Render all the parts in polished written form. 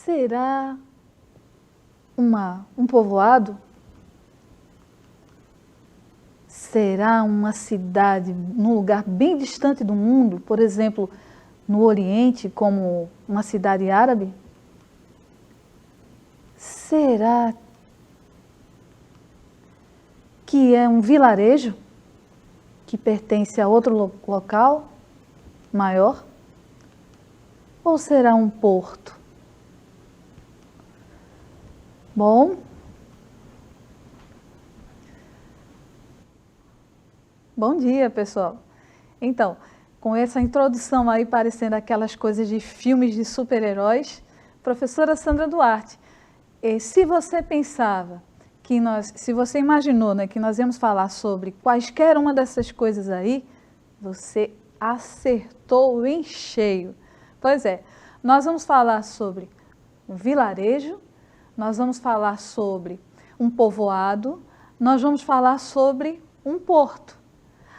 será um povoado? Será uma cidade num lugar bem distante do mundo, por exemplo, no Oriente, como uma cidade árabe? Será que é um vilarejo que pertence a outro local maior? Ou será um porto? Bom, bom dia, pessoal. Então, com essa introdução aí parecendo aquelas coisas de filmes de super-heróis, professora Sandra Duarte, se você pensava que se você imaginou, né, que nós íamos falar sobre quaisquer uma dessas coisas aí, você acertou em cheio. Pois é, nós vamos falar sobre um vilarejo, nós vamos falar sobre um povoado, nós vamos falar sobre um porto.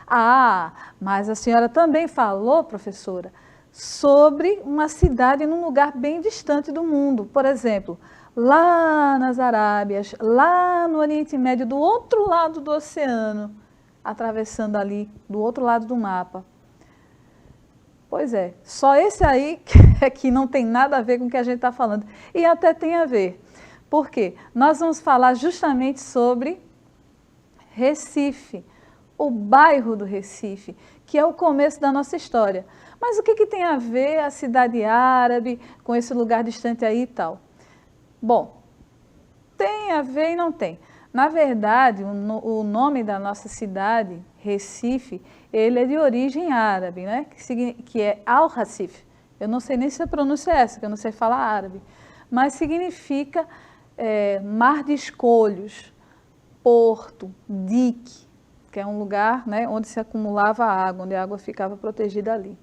Ah, mas a senhora também falou, professora, sobre uma cidade num lugar bem distante do mundo. Por exemplo, lá nas Arábias, lá no Oriente Médio, do outro lado do oceano, atravessando ali, do outro lado do mapa. Pois é, só esse aí que não tem nada a ver com o que a gente está falando. E até tem a ver. Por quê? Nós vamos falar justamente sobre Recife, o bairro do Recife, que é o começo da nossa história. Mas o que tem a ver a cidade árabe com esse lugar distante aí e tal? Bom, tem a ver e não tem. Na verdade, o nome da nossa cidade, Recife, ele é de origem árabe, né? Que é Al-Racif. Eu não sei nem se a pronúncia é essa, que eu não sei falar árabe. Mas significa mar de escolhos, porto, dique, que é um lugar, né, onde se acumulava água, onde a água ficava protegida ali.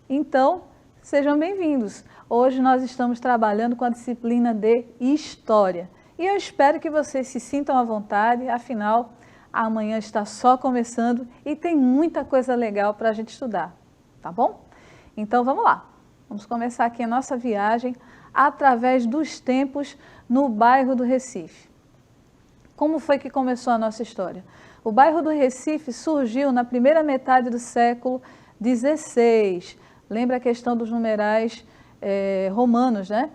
Então, sejam bem-vindos. Hoje nós estamos trabalhando com a disciplina de História. E eu espero que vocês se sintam à vontade, afinal, amanhã está só começando e tem muita coisa legal para a gente estudar, tá bom? Então vamos lá, vamos começar aqui a nossa viagem através dos tempos no bairro do Recife. Como foi que começou a nossa história? O bairro do Recife surgiu na primeira metade do século XVI. Lembra a questão dos numerais romanos, né?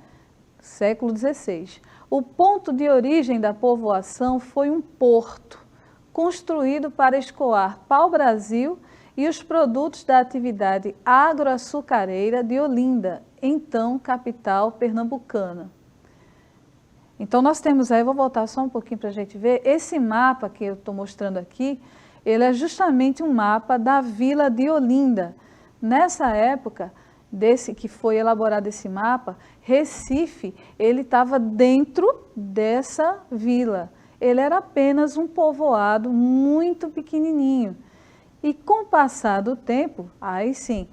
Século XVI. O ponto de origem da povoação foi um porto, construído para escoar pau-brasil e os produtos da atividade agroaçucareira de Olinda, então capital pernambucana. Então nós temos aí, vou voltar só um pouquinho para a gente ver, esse mapa que eu estou mostrando aqui, ele é justamente um mapa da vila de Olinda. Nessa época, que foi elaborado esse mapa, Recife, ele estava dentro dessa vila. Ele era apenas um povoado muito pequenininho. E com o passar do tempo, aí sim,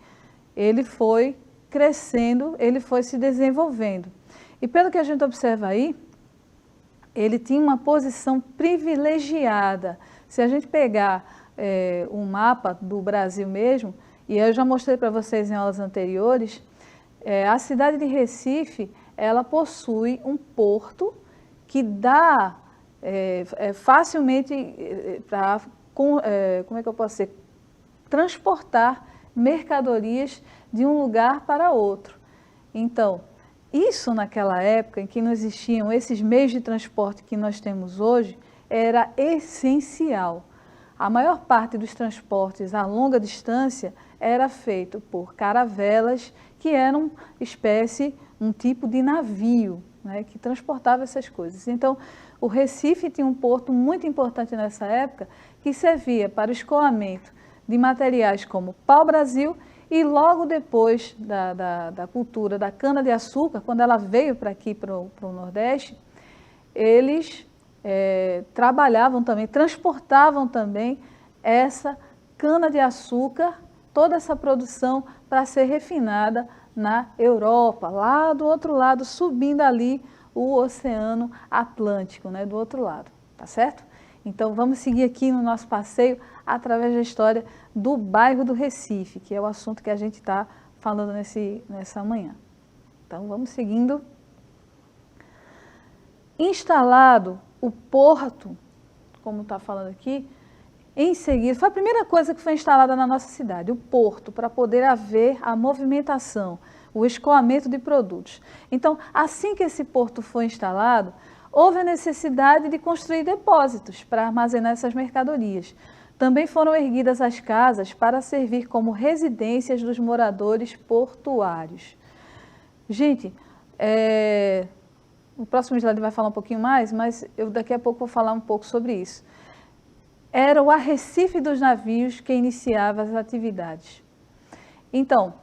ele foi crescendo, ele foi se desenvolvendo. E pelo que a gente observa aí, ele tinha uma posição privilegiada. Se a gente pegar um mapa do Brasil mesmo, e eu já mostrei para vocês em aulas anteriores, a cidade de Recife, ela possui um porto que dá facilmente para, como é que eu posso dizer, transportar mercadorias de um lugar para outro. Então, isso naquela época em que não existiam esses meios de transporte que nós temos hoje, era essencial. A maior parte dos transportes a longa distância era feito por caravelas, que eram um tipo de navio, né, que transportava essas coisas. Então, o Recife tinha um porto muito importante nessa época, que servia para o escoamento de materiais como pau-brasil, e logo depois da cultura da cana-de-açúcar, quando ela veio para aqui, para o Nordeste, eles trabalhavam também, transportavam também essa cana-de-açúcar, toda essa produção para ser refinada na Europa, lá do outro lado, subindo ali o Oceano Atlântico, né, do outro lado, tá certo? Então vamos seguir aqui no nosso passeio através da história do bairro do Recife, que é o assunto que a gente está falando nessa manhã. Então vamos seguindo instalado o porto, como está falando aqui, em seguida, foi a primeira coisa que foi instalada na nossa cidade, o porto, para poder haver a movimentação, o escoamento de produtos. Então, assim que esse porto foi instalado, houve a necessidade de construir depósitos para armazenar essas mercadorias. Também foram erguidas as casas para servir como residências dos moradores portuários. Gente, o próximo slide vai falar um pouquinho mais, mas eu daqui a pouco vou falar um pouco sobre isso. Era o arrecife dos navios que iniciava as atividades. Então,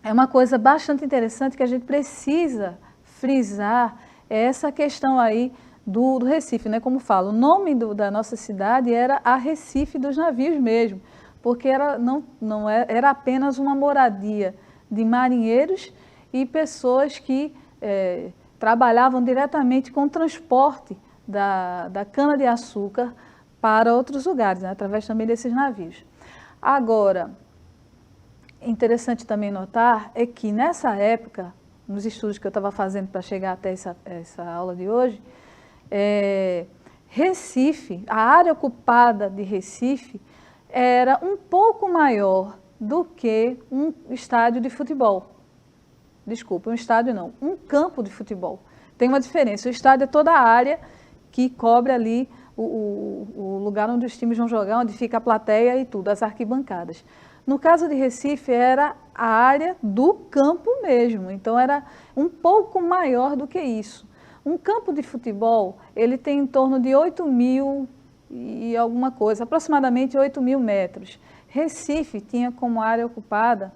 é uma coisa bastante interessante que a gente precisa frisar, essa questão aí do Recife, né? Como falo, o nome da nossa cidade era Arrecife dos Navios mesmo, porque era apenas uma moradia de marinheiros e pessoas que trabalhavam diretamente com o transporte da cana-de-açúcar para outros lugares, né, através também desses navios. Agora, interessante também notar é que nessa época, nos estudos que eu estava fazendo para chegar até essa aula de hoje, Recife, a área ocupada de Recife, era um pouco maior do que um estádio de futebol. Desculpa, um estádio não, um campo de futebol. Tem uma diferença, o estádio é toda a área que cobre ali o lugar onde os times vão jogar, onde fica a plateia e tudo, as arquibancadas. No caso de Recife, era a área do campo mesmo, então era um pouco maior do que isso. Um campo de futebol, ele tem em torno de 8.000 e alguma coisa, aproximadamente 8.000 metros. Recife tinha como área ocupada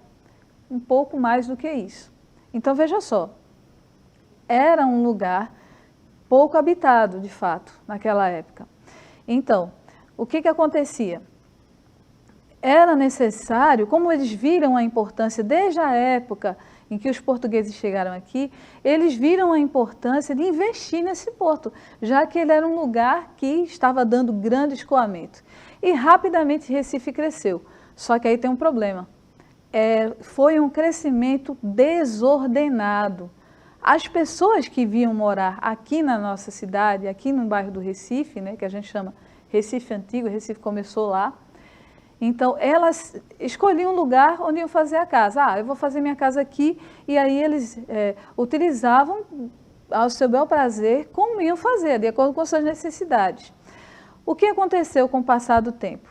um pouco mais do que isso. Então, veja só, era um lugar pouco habitado, de fato, naquela época. Então, o que acontecia? Era necessário, como eles viram a importância desde a época em que os portugueses chegaram aqui, eles viram a importância de investir nesse porto, já que ele era um lugar que estava dando grande escoamento. E rapidamente Recife cresceu, só que aí tem um problema. Foi um crescimento desordenado. As pessoas que vinham morar aqui na nossa cidade, aqui no bairro do Recife, né, que a gente chama Recife Antigo, Recife começou lá, então elas escolhiam um lugar onde iam fazer a casa. Eu vou fazer minha casa aqui, e aí eles utilizavam ao seu bel prazer como iam fazer, de acordo com suas necessidades. O que aconteceu com o passar do tempo?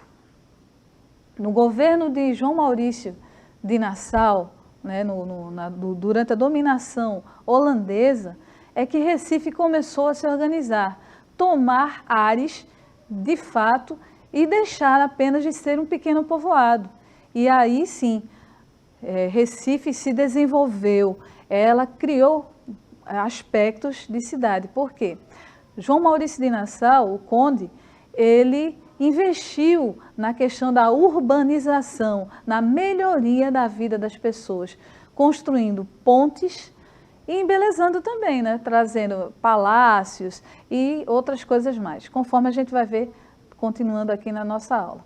No governo de João Maurício de Nassau, né, durante a dominação holandesa, é que Recife começou a se organizar, tomar áreas, de fato, e deixar apenas de ser um pequeno povoado. E aí sim, Recife se desenvolveu, ela criou aspectos de cidade. Por quê? João Maurício de Nassau, o conde, ele investiu na questão da urbanização, na melhoria da vida das pessoas, construindo pontes e embelezando também, né? Trazendo palácios e outras coisas mais, conforme a gente vai ver continuando aqui na nossa aula.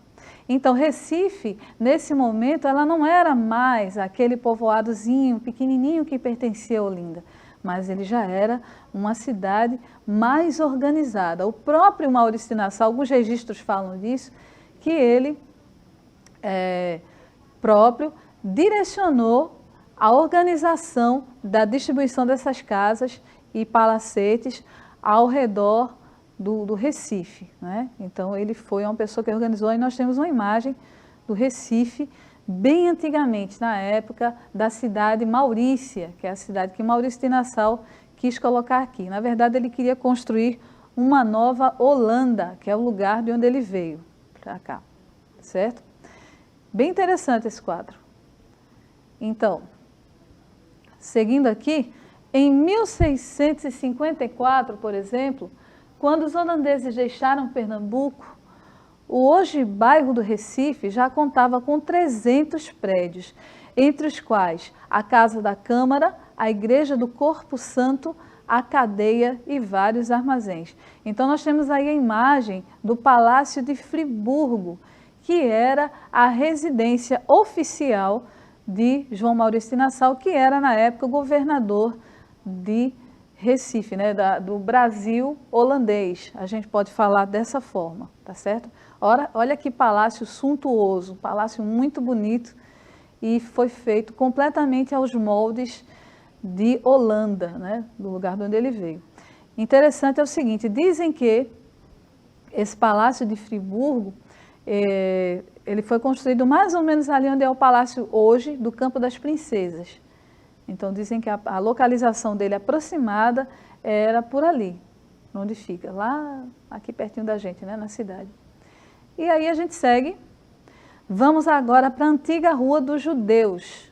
Então, Recife, nesse momento, ela não era mais aquele povoadozinho pequenininho que pertencia a Olinda, mas ele já era uma cidade mais organizada. O próprio Maurício de Nassau, alguns registros falam disso, que ele próprio direcionou a organização da distribuição dessas casas e palacetes ao redor do Recife, né? Então ele foi uma pessoa que organizou, e nós temos uma imagem do Recife bem antigamente, na época da cidade Maurícia, que é a cidade que Maurício de Nassau quis colocar aqui. Na verdade, ele queria construir uma nova Holanda, que é o lugar de onde ele veio, para cá, certo? Bem interessante esse quadro. Então, seguindo aqui, em 1654, por exemplo, quando os holandeses deixaram Pernambuco, o hoje bairro do Recife já contava com 300 prédios, entre os quais a Casa da Câmara, a Igreja do Corpo Santo, a cadeia e vários armazéns. Então nós temos aí a imagem do Palácio de Friburgo, que era a residência oficial de João Maurício de Nassau, que era na época o governador de Recife, né, do Brasil holandês, a gente pode falar dessa forma, tá certo? Olha que palácio suntuoso, um palácio muito bonito e foi feito completamente aos moldes de Holanda, né, do lugar de onde ele veio. Interessante é o seguinte, dizem que esse palácio de Friburgo, ele foi construído mais ou menos ali onde é o palácio hoje, do Campo das Princesas. Então dizem que a localização dele aproximada era por ali, onde fica, lá aqui pertinho da gente, né, na cidade. E aí a gente segue, vamos agora para a antiga Rua dos Judeus.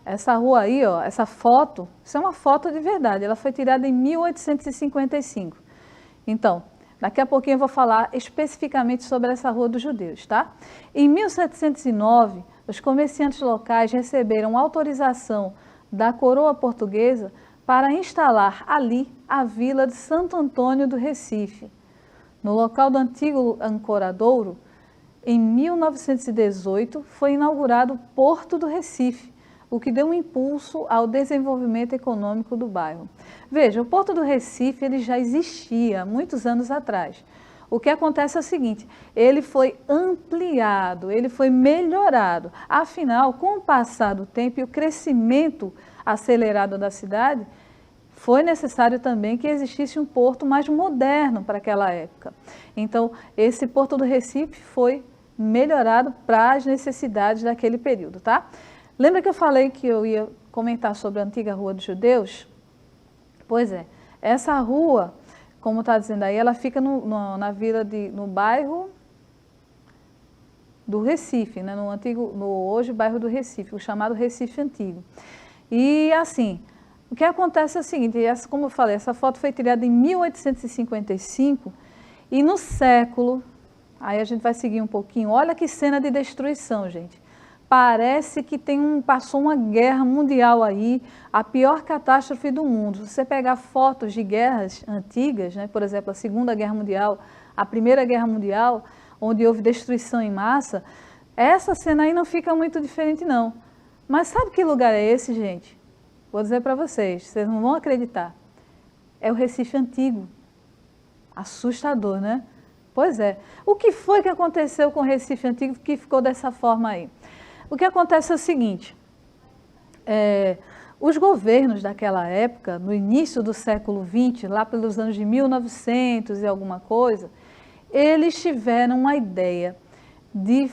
Essa rua aí, ó, essa foto, isso é uma foto de verdade, ela foi tirada em 1855. Então, daqui a pouquinho eu vou falar especificamente sobre essa Rua dos Judeus, tá? Em 1709, os comerciantes locais receberam autorização da coroa portuguesa para instalar ali a vila de Santo Antônio do Recife. No local do antigo ancoradouro, em 1918, foi inaugurado o Porto do Recife, o que deu um impulso ao desenvolvimento econômico do bairro. Veja, o Porto do Recife ele já existia há muitos anos atrás. O que acontece é o seguinte, ele foi ampliado, ele foi melhorado. Afinal, com o passar do tempo e o crescimento acelerado da cidade, foi necessário também que existisse um porto mais moderno para aquela época. Então, esse Porto do Recife foi melhorado para as necessidades daquele período, tá? Lembra que eu falei que eu ia comentar sobre a antiga Rua dos Judeus? Pois é, essa rua, como está dizendo aí, ela fica na vila no bairro do Recife, né? Hoje bairro do Recife, o chamado Recife Antigo. E assim, o que acontece é o seguinte, como eu falei, essa foto foi tirada em 1855 e no século, aí a gente vai seguir um pouquinho, olha que cena de destruição, gente. Parece que passou uma guerra mundial aí, a pior catástrofe do mundo. Se você pegar fotos de guerras antigas, né, por exemplo, a Segunda Guerra Mundial, a Primeira Guerra Mundial, onde houve destruição em massa, essa cena aí não fica muito diferente não. Mas sabe que lugar é esse, gente? Vou dizer para vocês não vão acreditar. É o Recife Antigo. Assustador, né? Pois é. O que foi que aconteceu com o Recife Antigo que ficou dessa forma aí? O que acontece é o seguinte, os governos daquela época, no início do século XX, lá pelos anos de 1900 e alguma coisa, eles tiveram uma ideia de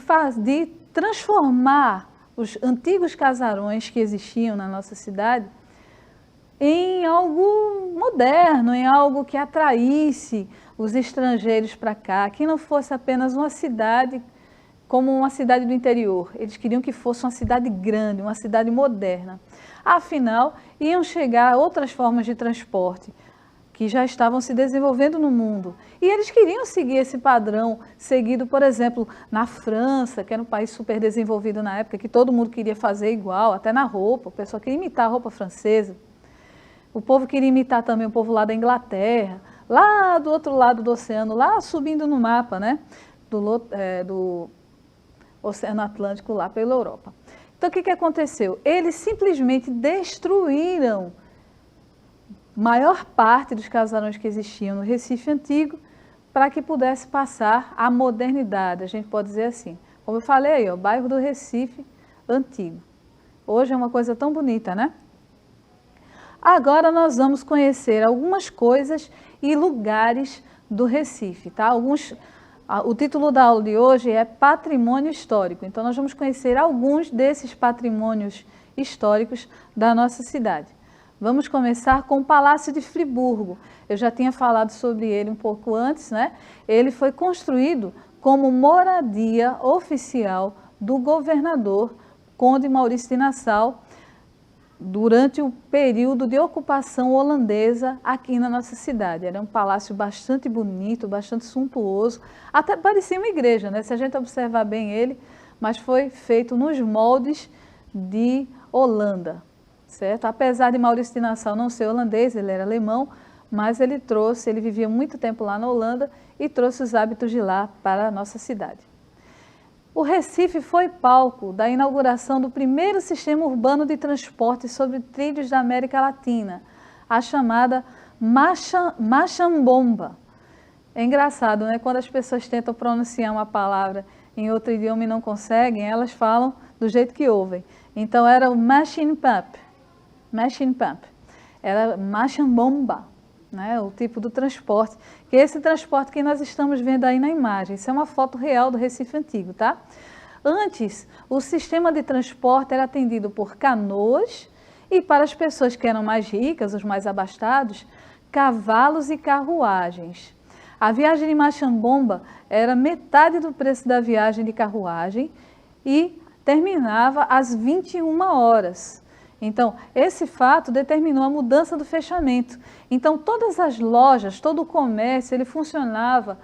transformar os antigos casarões que existiam na nossa cidade em algo moderno, em algo que atraísse os estrangeiros para cá, que não fosse apenas uma cidade como uma cidade do interior. Eles queriam que fosse uma cidade grande, uma cidade moderna. Afinal, iam chegar outras formas de transporte que já estavam se desenvolvendo no mundo. E eles queriam seguir esse padrão seguido, por exemplo, na França, que era um país super desenvolvido na época, que todo mundo queria fazer igual, até na roupa, o pessoal queria imitar a roupa francesa. O povo queria imitar também o povo lá da Inglaterra, lá do outro lado do oceano, lá subindo no mapa, né? Do Oceano Atlântico lá pela Europa. Então, o que aconteceu? Eles simplesmente destruíram maior parte dos casarões que existiam no Recife Antigo para que pudesse passar a modernidade, a gente pode dizer assim. Como eu falei aí, o bairro do Recife Antigo. Hoje é uma coisa tão bonita, né? Agora nós vamos conhecer algumas coisas e lugares do Recife, tá? O título da aula de hoje é Patrimônio Histórico, então nós vamos conhecer alguns desses patrimônios históricos da nossa cidade. Vamos começar com o Palácio de Friburgo. Eu já tinha falado sobre ele um pouco antes, né? Ele foi construído como moradia oficial do governador Conde Maurício de Nassau durante o período de ocupação holandesa aqui na nossa cidade. Era um palácio bastante bonito, bastante suntuoso, até parecia uma igreja, né? Se a gente observar bem ele, mas foi feito nos moldes de Holanda, certo? Apesar de Maurício de Nassau não ser holandês, ele era alemão, mas ele vivia muito tempo lá na Holanda e trouxe os hábitos de lá para a nossa cidade. O Recife foi palco da inauguração do primeiro sistema urbano de transporte sobre trilhos da América Latina, a chamada Machambomba. É engraçado, né? Quando as pessoas tentam pronunciar uma palavra em outro idioma e não conseguem, elas falam do jeito que ouvem. Então era o machine pump. Machine pump. Era Machambomba, né? O tipo do transporte. Que é esse transporte que nós estamos vendo aí na imagem. Isso é uma foto real do Recife Antigo, tá? Antes, o sistema de transporte era atendido por canoas e, para as pessoas que eram mais ricas, os mais abastados, cavalos e carruagens. A viagem de Machambomba era metade do preço da viagem de carruagem e terminava às 21 horas. Então, esse fato determinou a mudança do fechamento. Então, todas as lojas, todo o comércio, ele funcionava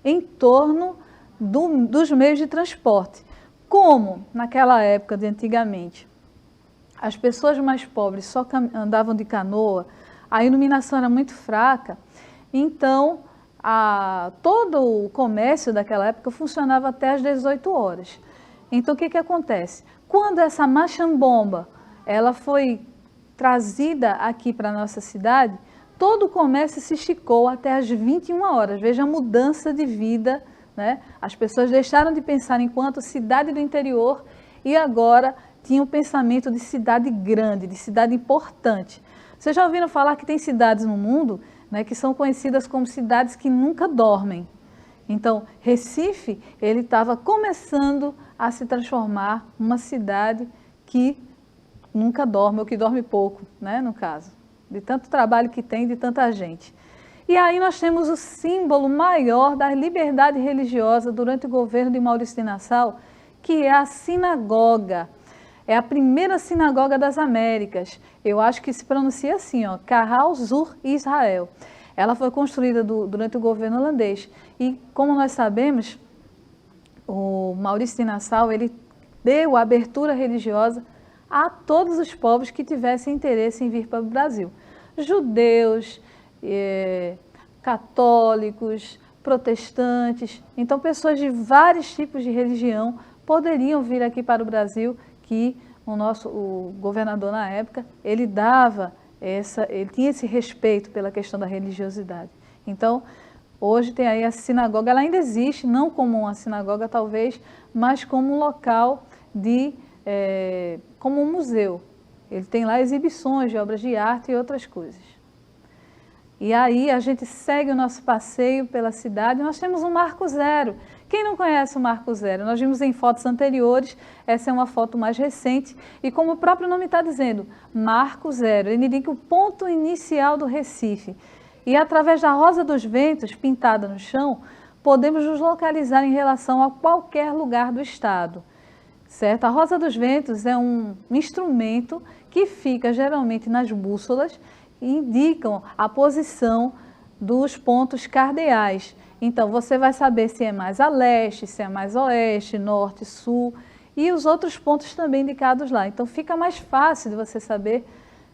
em torno dos meios de transporte. Como naquela época de antigamente, as pessoas mais pobres só andavam de canoa, a iluminação era muito fraca, então todo o comércio daquela época funcionava até às 18 horas. Então o que acontece? Quando essa Machambomba ela foi trazida aqui para a nossa cidade, todo o comércio se esticou até às 21 horas. Veja a mudança de vida, né? As pessoas deixaram de pensar enquanto cidade do interior e agora tinham o pensamento de cidade grande, de cidade importante. Vocês já ouviram falar que tem cidades no mundo, né, que são conhecidas como cidades que nunca dormem? Então, Recife, ele estava começando a se transformar numa cidade que nunca dorme, ou que dorme pouco, né, no caso, de tanto trabalho que tem, de tanta gente. E aí nós temos o símbolo maior da liberdade religiosa durante o governo de Maurício de Nassau, que é a sinagoga. É a primeira sinagoga das Américas. Eu acho que se pronuncia assim, ó, Kahal Zur Israel. Ela foi construída durante o governo holandês. E como nós sabemos, o Maurício de Nassau, ele deu abertura religiosa a todos os povos que tivessem interesse em vir para o Brasil. Judeus, católicos, protestantes. Então, pessoas de vários tipos de religião poderiam vir aqui para o Brasil, que o governador na época, ele tinha esse respeito pela questão da religiosidade. Então, hoje tem aí a sinagoga, ela ainda existe, não como uma sinagoga talvez, mas como um local como um museu. Ele tem lá exibições de obras de arte e outras coisas. E aí a gente segue o nosso passeio pela cidade e nós temos um Marco Zero. Quem não conhece o Marco Zero? Nós vimos em fotos anteriores, essa é uma foto mais recente, e como o próprio nome está dizendo, Marco Zero, ele indica o ponto inicial do Recife. E através da Rosa dos Ventos, pintada no chão, podemos nos localizar em relação a qualquer lugar do estado. Certo? A Rosa dos Ventos é um instrumento que fica geralmente nas bússolas e indicam a posição dos pontos cardeais. Então, você vai saber se é mais a leste, se é mais a oeste, norte, sul e os outros pontos também indicados lá. Então, fica mais fácil de você saber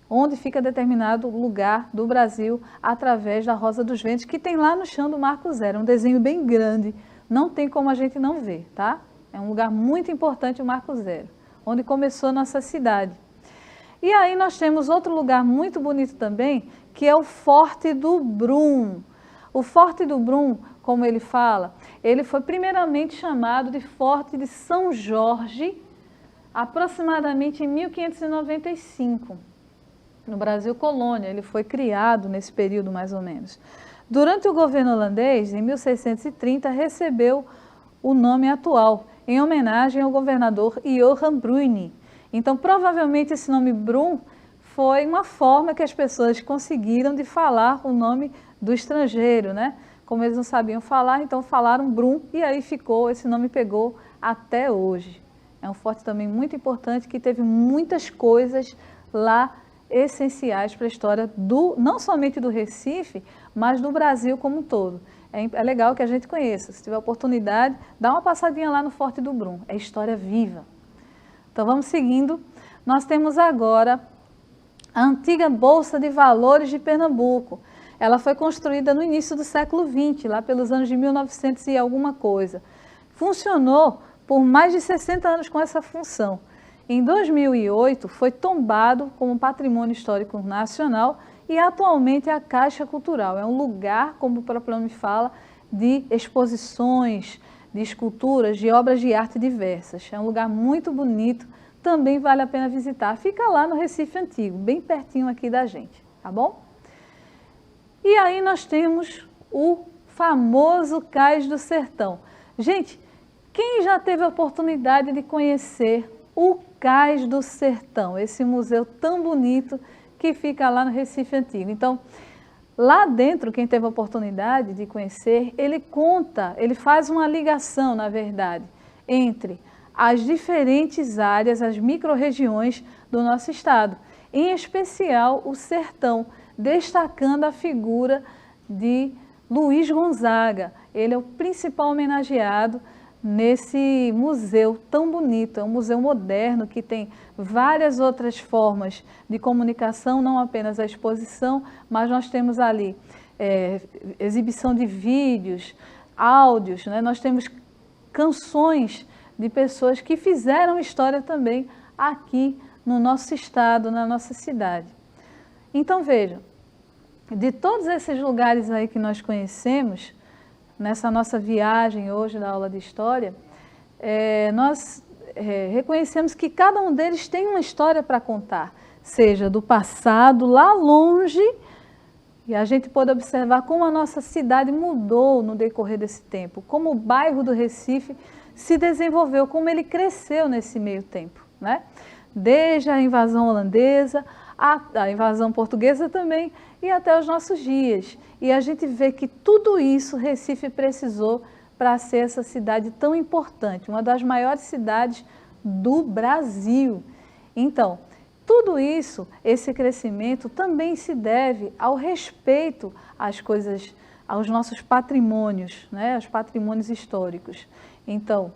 onde fica determinado lugar do Brasil através da Rosa dos Ventos, que tem lá no chão do Marco Zero. É um desenho bem grande, não tem como a gente não ver, tá? É um lugar muito importante, o Marco Zero, onde começou a nossa cidade. E aí nós temos outro lugar muito bonito também, que é o Forte do Brum. O Forte do Brum, como ele fala, ele foi primeiramente chamado de Forte de São Jorge, aproximadamente em 1595, no Brasil colônia. Ele foi criado nesse período mais ou menos. Durante o governo holandês, em 1630, recebeu o nome atual, em homenagem ao governador Johan Bruyne. Então, provavelmente esse nome Brum foi uma forma que as pessoas conseguiram de falar o nome do estrangeiro, né? Como eles não sabiam falar, então falaram Brum e aí esse nome pegou até hoje. É um forte também muito importante que teve muitas coisas lá essenciais para a história não somente do Recife, mas do Brasil como um todo. É legal que a gente conheça. Se tiver oportunidade, dá uma passadinha lá no Forte do Brum. É história viva. Então vamos seguindo. Nós temos agora a antiga Bolsa de Valores de Pernambuco. Ela foi construída no início do século XX, lá pelos anos de 1900 e alguma coisa. Funcionou por mais de 60 anos com essa função. Em 2008 foi tombado como patrimônio histórico nacional e atualmente é a Caixa Cultural. É um lugar, como o próprio nome fala, de exposições, de esculturas, de obras de arte diversas. É um lugar muito bonito, também vale a pena visitar. Fica lá no Recife Antigo, bem pertinho aqui da gente, tá bom? E aí nós temos o famoso Cais do Sertão. Gente, quem já teve a oportunidade de conhecer o Cais do Sertão, esse museu tão bonito que fica lá no Recife Antigo? Então, lá dentro, quem teve a oportunidade de conhecer, ele conta, ele faz uma ligação, na verdade, entre as diferentes áreas, as micro-regiões do nosso estado, em especial o sertão, destacando a figura de Luiz Gonzaga. Ele é o principal homenageado nesse museu tão bonito. É um museu moderno que tem várias outras formas de comunicação, não apenas a exposição, mas nós temos ali exibição de vídeos, áudios, né? Nós temos canções de pessoas que fizeram história também aqui no nosso estado, na nossa cidade. Então vejam, de todos esses lugares aí que nós conhecemos, nessa nossa viagem hoje da aula de História, nós reconhecemos que cada um deles tem uma história para contar, seja do passado, lá longe, e a gente pode observar como a nossa cidade mudou no decorrer desse tempo, como o bairro do Recife se desenvolveu, como ele cresceu nesse meio tempo, né? Desde a invasão holandesa, a invasão portuguesa também, e até os nossos dias. E a gente vê que tudo isso Recife precisou para ser essa cidade tão importante, uma das maiores cidades do Brasil. Então, tudo isso, esse crescimento também se deve ao respeito às coisas, aos nossos patrimônios, né? Aos patrimônios históricos. Então,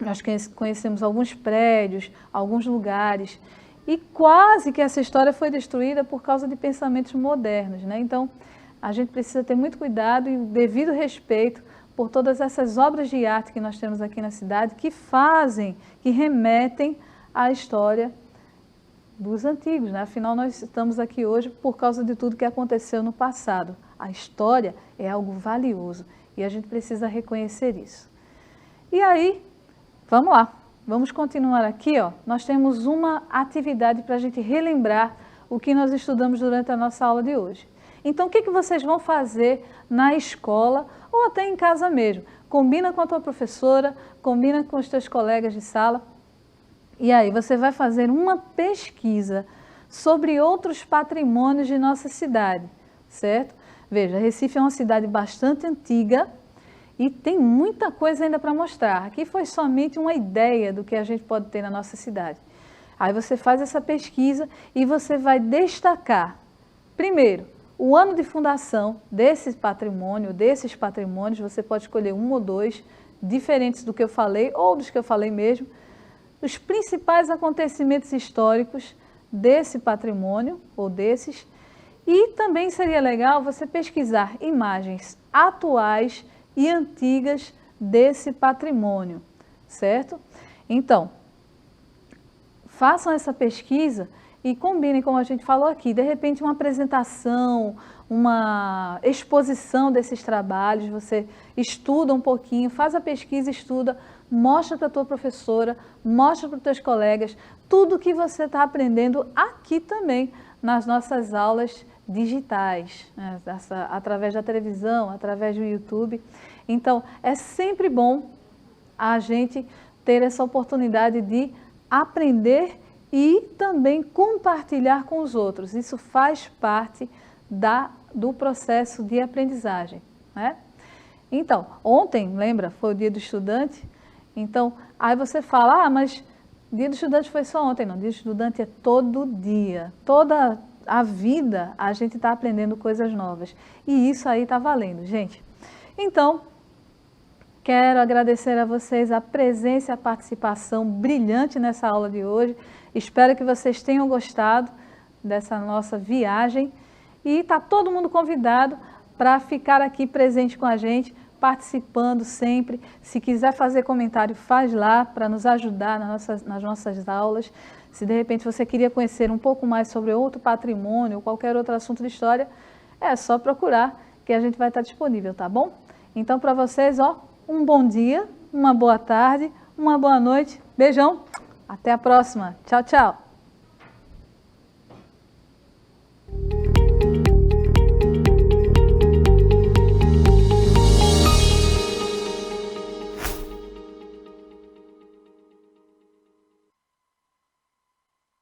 nós conhecemos alguns prédios, alguns lugares, e quase que essa história foi destruída por causa de pensamentos modernos, né? Então, a gente precisa ter muito cuidado e devido respeito por todas essas obras de arte que nós temos aqui na cidade, que remetem à história dos antigos, né? Afinal, nós estamos aqui hoje por causa de tudo que aconteceu no passado. A história é algo valioso e a gente precisa reconhecer isso. E aí, vamos lá. Vamos continuar aqui, ó. Nós temos uma atividade para a gente relembrar o que nós estudamos durante a nossa aula de hoje. Então, o que vocês vão fazer na escola ou até em casa mesmo? Combina com a tua professora, combina com os teus colegas de sala. E aí, você vai fazer uma pesquisa sobre outros patrimônios de nossa cidade, certo? Veja, Recife é uma cidade bastante antiga, e tem muita coisa ainda para mostrar. Aqui foi somente uma ideia do que a gente pode ter na nossa cidade. Aí você faz essa pesquisa e você vai destacar, primeiro, o ano de fundação desses patrimônios, você pode escolher um ou dois, diferentes do que eu falei ou dos que eu falei mesmo, os principais acontecimentos históricos desse patrimônio ou desses, e também seria legal você pesquisar imagens atuais e antigas desse patrimônio, certo? Então, façam essa pesquisa e combinem, como a gente falou aqui, de repente uma apresentação, uma exposição desses trabalhos, você estuda um pouquinho, faz a pesquisa, estuda, mostra para a tua professora, mostra para os teus colegas, tudo que você está aprendendo aqui também, nas nossas aulas digitais, né? Através da televisão, através do YouTube. Então, é sempre bom a gente ter essa oportunidade de aprender e também compartilhar com os outros. Isso faz parte do processo de aprendizagem, né? Então, ontem, lembra, foi o Dia do Estudante? Então, aí você fala, mas Dia do Estudante foi só ontem. Não, Dia do Estudante é todo dia, toda a vida a gente está aprendendo coisas novas. E isso aí está valendo, gente. Então, quero agradecer a vocês a presença e a participação brilhante nessa aula de hoje. Espero que vocês tenham gostado dessa nossa viagem. E está todo mundo convidado para ficar aqui presente com a gente participando sempre. Se quiser fazer comentário, faz lá para nos ajudar nas nossas aulas. Se de repente você queria conhecer um pouco mais sobre outro patrimônio ou qualquer outro assunto de história, é só procurar que a gente vai estar disponível, tá bom? Então, para vocês, ó, um bom dia, uma boa tarde, uma boa noite. Beijão, até a próxima. Tchau, tchau.